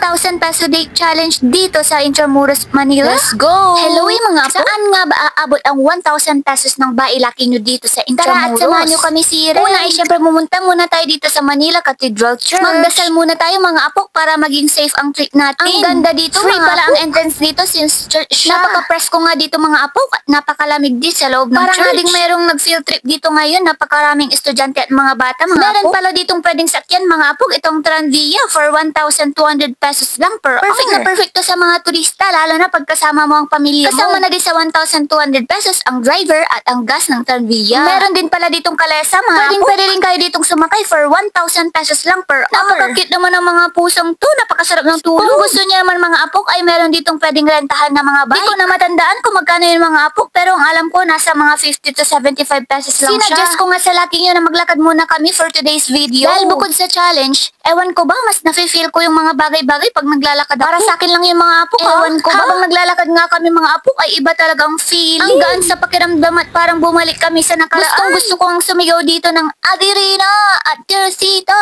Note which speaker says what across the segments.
Speaker 1: 1,000 peso day challenge dito sa Intramuros, Manila. Let's go! Hello mga apo! Saan nga ba aabot ang 1,000 pesos ng bailaki nyo dito sa Intramuros? Tara at samahan nyo kami si Ren. Una ay syempre pumunta muna tayo dito sa Manila Cathedral Church. Magdasal muna tayo mga apo para maging safe ang trip natin. Ang ganda dito, free pala ang entrance dito since church siya. Napaka-presko nga dito mga apo at napakalamig din sa loob ng church. Parang ding merong nag-field trip dito ngayon, napakaraming estudyante at mga bata mga meron apo. Pala ditong pwedeng sakyan mga apo itong Tranvia for 1,200 pesos lang per perfect hour. Na perfect to sa mga turista lalo na pagkasama mo ang pamilya mo. Kasama na din sa 1,200 pesos ang driver at ang gas ng Tranvia. Meron din pala ditong kalesa mga apo. Pwede rin kayo ditong sumakay for 1,000 pesos lang per hour. Napaka-cute naman ang mga pusong to, napakasarap ng tulog. Kung gusto niya naman mga apok ay meron ditong pwedeng rentahan na mga bike. Di ko na matandaan kung magkano yung mga apok pero ang alam ko nasa mga 50 to 75 pesos lang siya. Sinadjust ko nga sa laki nyo na maglakad muna kami for today's video. Dahil bukod sa challenge, ewan ko ba mas nafe-feel ko yung mga bagay-bagay pag naglalakad ako. Para sa akin lang yung mga apok. Ewan ko habang naglalakad nga kami mga apok ay iba talagang feeling. Ang gaan sa pakiramdam at parang bumalik kami sa nakaraan. Gusto ko ang sumigaw dito ng Adirina at Teresita.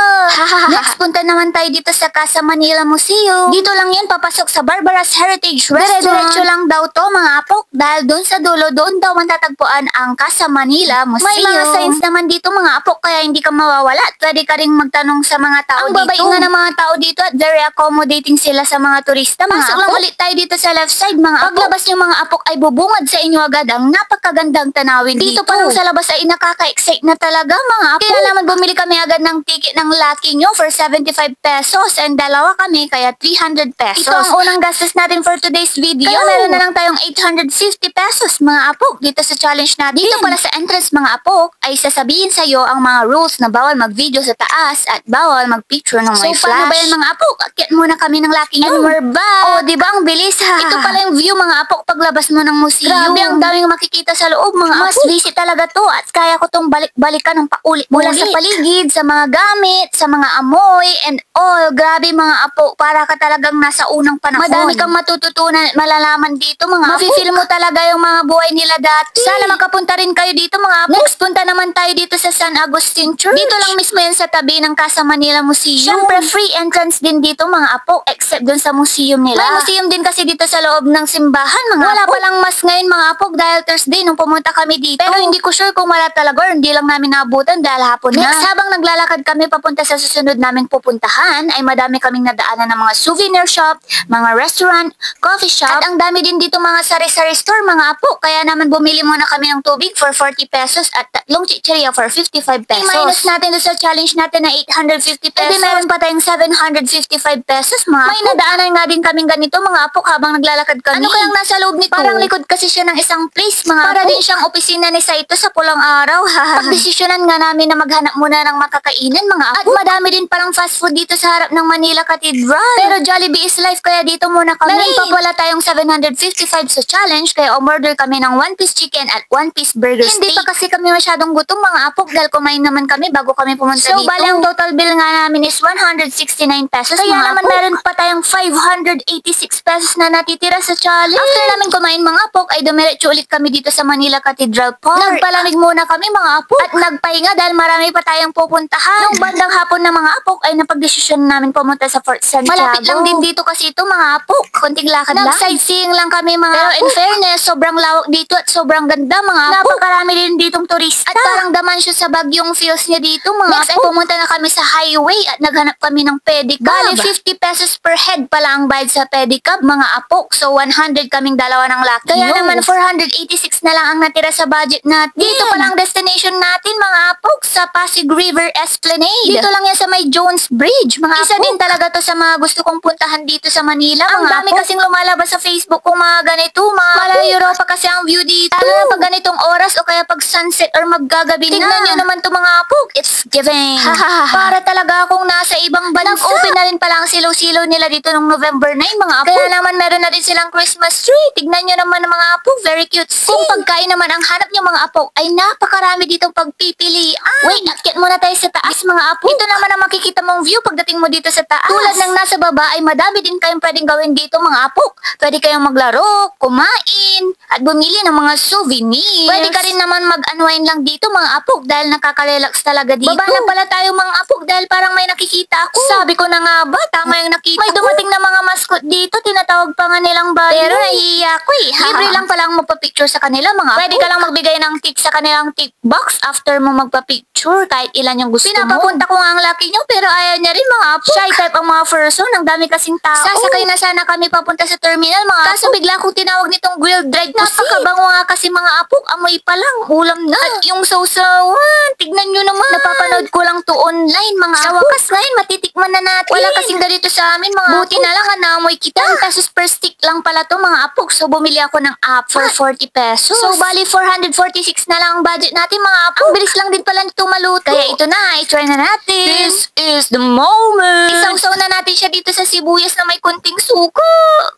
Speaker 1: Next punta naman tayo dito sa Casa Manila Museum. Dito lang yan papasok sa Barbara's Heritage Restaurant. Diretso lang daw to mga apok dahil doon sa dulo doon daw matatagpuan ang Casa Manila Museum. May mga signs naman dito mga apok kaya hindi ka mawawala at pwede ka rin magtanong sa mga tao dito. Ang babait nga ng mga tao dito at very accommodating sila sa mga turista mga apok. Lang ulit tayo dito sa left side mga apok. Paglabas yung mga apok ay bubungad sa inyo agad ang napakagandang tanawin dito. Dito pa lang sa labas ay nakaka-excite na talaga mga apok. Kaya naman bumili kami agad ng ticket ng Lucky nyo for 75 pesos and dalawa kami kaya 300 pesos. Ito ang unang gastos natin for today's video. Kaya meron na lang tayong 850 pesos mga apok dito sa challenge natin. Dito pala sa entrance mga apok ay sasabihin sa'yo ang mga rules na bawal mag-video sa taas at bawal mag-picture ng may flash. So paano ba yan mga apok? Akyat muna kami ng Lucky nyo. And we're back! Oh, diba ang bilis ha? Ito pala yung view mga apok paglabas mo ng museum. Grabe ang daming makikita sa loob mga apok. Mas visit talaga to at kaya ko tong balik-balikan ng paulit. Mula sa paligid, sa mga gamit, sa mga amoy, and all. Grabe mga apo, para ka talagang nasa unang panahon. Madami kang matututunan at malalaman dito mga apo. Mafe-feel mo talaga yung mga buhay nila dati. Sana makapunta rin kayo dito mga apo. Next, punta naman tayo dito sa San Agustin Church. Dito lang mismo yan sa tabi ng Casa Manila Museum. Siyempre, free entrance din dito mga apo, except dun sa museum nila. May museum din kasi dito sa loob ng simbahan mga wala apo. Wala palang mas ngayon mga apo dahil Thursday nung pumunta kami dito. Pero hindi ko sure kung wala talaga or hindi lang namin naabutan dahil hapon na. Next, habang naglalakad kami papunta sa susunod naming pupuntahan, ay madami kaming nadaanan ng mga souvenir shop, mga restaurant, coffee shop, at ang dami din dito mga sari-sari store mga apo. Kaya naman bumili muna kami ng tubig for 40 pesos at tatlong chicheria for 55 pesos. I-minus natin doon sa challenge natin na 850 pesos. Pwede meron pa tayong 755 pesos mga apo. May nadaanan nga din kaming ganito mga apo habang naglalakad kami. Ano kayang nasa loob nito? Parang likod kasi siya ng isang place mga para apo. Para din siyang opisina ni Saito sa pulang araw. Pagdesisyonan nga namin na maghanap muna ng makakainan mga apo. At madami din palang fast food dito sa harap ng Manila Cathedral. Pero Jollibee is life kaya dito muna kami. Meron pa pala tayong 755 sa challenge kaya umorder kami ng 1-piece chicken at 1-piece burger steak. Hindi pa kasi kami masyadong gutom mga apok dahil kumain naman kami bago kami pumunta dito. So bali ang total bill nga namin is 169 pesos kaya mga naman apok. Meron pa tayong 586 pesos na natitira sa challenge. After namin kumain mga apok ay dumiretso ulit kami dito sa Manila Cathedral Park. Nagpalamig muna kami mga apok at nagpahinga dahil marami pa tayong pupuntahan. Nung bandang hapon na mga apok ay napagdesisyon namin pumunta sa Fort Santiago. Malapit lang din dito kasi ito mga apok. Konting lakad lang. Nag-sightseeing lang kami mga pero apok. In fairness, sobrang lawak dito at sobrang ganda mga apok. Napakarami din ditong turista. At parang daman siya sa bagyong feels niya dito mga next apok. Ay pumunta na kami sa highway at naghanap kami ng pedicab. Bali 50 pesos per head pala ang bayad sa pedicab mga apok. So 100 kaming dalawa ng Lucky. Kaya naman 486 na lang ang natira sa budget natin. Dito pa lang destination natin mga apok sa Pasig River Esplanade. Dito lang yan sa may Jones Bridge mga isa apok. Din talaga to sa mga gusto kong puntahan dito sa Manila ang mga dami apok. Kasing lumalabas sa Facebook kung mga ganito mga mala Europa kasi ang view dito. Ano na pag ganitong oras o kaya pag sunset or maggagabi na. Tignan nyo naman to mga apok. It's giving. Para talaga akong nasa ibang bansa. Nag-open na rin pala ang silaw-silaw nila dito nung November 9 mga apok. Kaya naman meron na din silang Christmas tree. Tignan nyo naman mga apok. Very cute. Kung pagkain naman ang hanap nyo mga apok ay napakarami ditong pagpipilian. Wait, akyat muna tayo sa taas mga apok. Ito naman ang makikita mong view pagdating mo dito sa taas. Tulad ng nasa baba ay madami din kayong pwedeng gawin dito mga apok. Pwede kayong maglaro, kumain, at bumili ng mga souvenirs. Pwede ka rin naman mag-unwind lang dito mga apok dahil nakaka-relax talaga dito. Baba na pala tayo mga apok dahil parang may nakikita ako. Sabi ko na nga ba, tama yung nakita ko. May dumating na mga dito, tinatawag pa nga nilang bayo. Pero nahihiya ko eh. Libre lang palang magpa-picture sa kanila mga apo. Pwede ka lang magbigay ng tip sa kanilang tip box after mo magpa-picture kahit ilan yung gusto mo. Pinapapunta ko nga ang laki nyo pero ayaw niya rin mga apo. Shy type ang mga person, ang dami kasing tao. Sasakay na sana kami papunta sa terminal mga apo. Kaso bigla akong tinawag nitong grilled dried pusit. Napakabango nga kasi mga apo, amoy pa lang, ulam na. At yung sausawan, tignan nyo naman. Napapanood ko lang to online mga apo. Sa wakas ngayon, matitikman na natin. Wala kasing ganito sa amin mga buti apo. Na lang naamoy kita. 10 pesos per stick lang pala to mga apo. So bumili ako ng app for 40 pesos. So bali 446 na lang ang budget natin mga apo. Ang bilis lang din pala nito maluto. Kaya ito na, i-try na natin. This is the moment. Isawsaw na natin siya dito sa sibuyas na may kunting suka.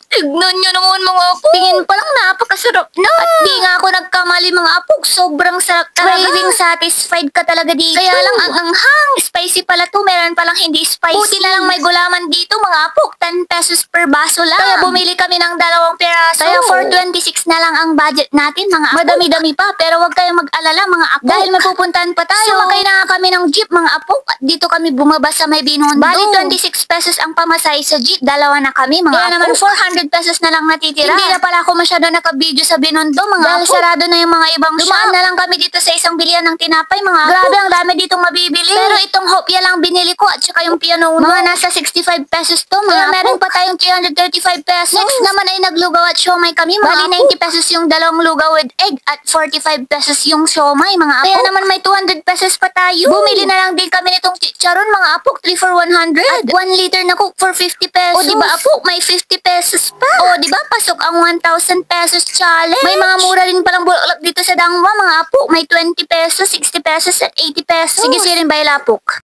Speaker 1: Tignan nyo naman mga apo. Tingin pa lang napakasarap na. At di nga ako nagkamali mga apo. Sobrang sarap talaga. Craving satisfied ka talaga dito. Kaya lang ang anghang. Spicy pala to. Meron palang hindi spicy. Buti na lang may gulaman dito mga apo. 10 pesos per baso lang. Kaya bumili kami ng 2 peraso. Kaya 426 na lang ang budget natin mga apo. Madami-dami pa pero wag kayong mag-alala mga apo. Dahil may pupuntahan pa tayo. Sumakay na nga kami ng jeep mga apo. At dito kami bumaba sa may Binondo. Bali 26 pesos ang pamasahe sa jeep. Dalawa na kami mga apo. Kaya naman 400 pesos na lang natitira. Hindi na pala ako masyado nakabidyo sa Binondo mga dahil apo. Sarado na yung mga ibang shop. Dumaan na lang kami dito sa isang bilihan ng tinapay mga apo. Grabe ang dami ditong mabibili. Pero itong hopya lang binili ko at saka yung piano mga nasa 65 pesos to mga apo. Meron pa tayong 335 pesos. Next naman ay naglugaw at siomay kami mga bali 90 pesos yung dalawang lugaw with egg at 45 pesos yung siomay mga apo. Kaya naman may 200 pesos pa tayo. Bumili na lang din kami nitong chicharon mga apo. 3 for 100. At 1 liter na coke for 50 pesos. O diba apo, may 50 pesos pa. O diba pasok ang 1,000 pesos challenge. May mga mura rin palang bulaklak dito sa Dangwa mga apo. May 20 pesos, 60 pesos at 80 pesos. Sige sirin bay lapok.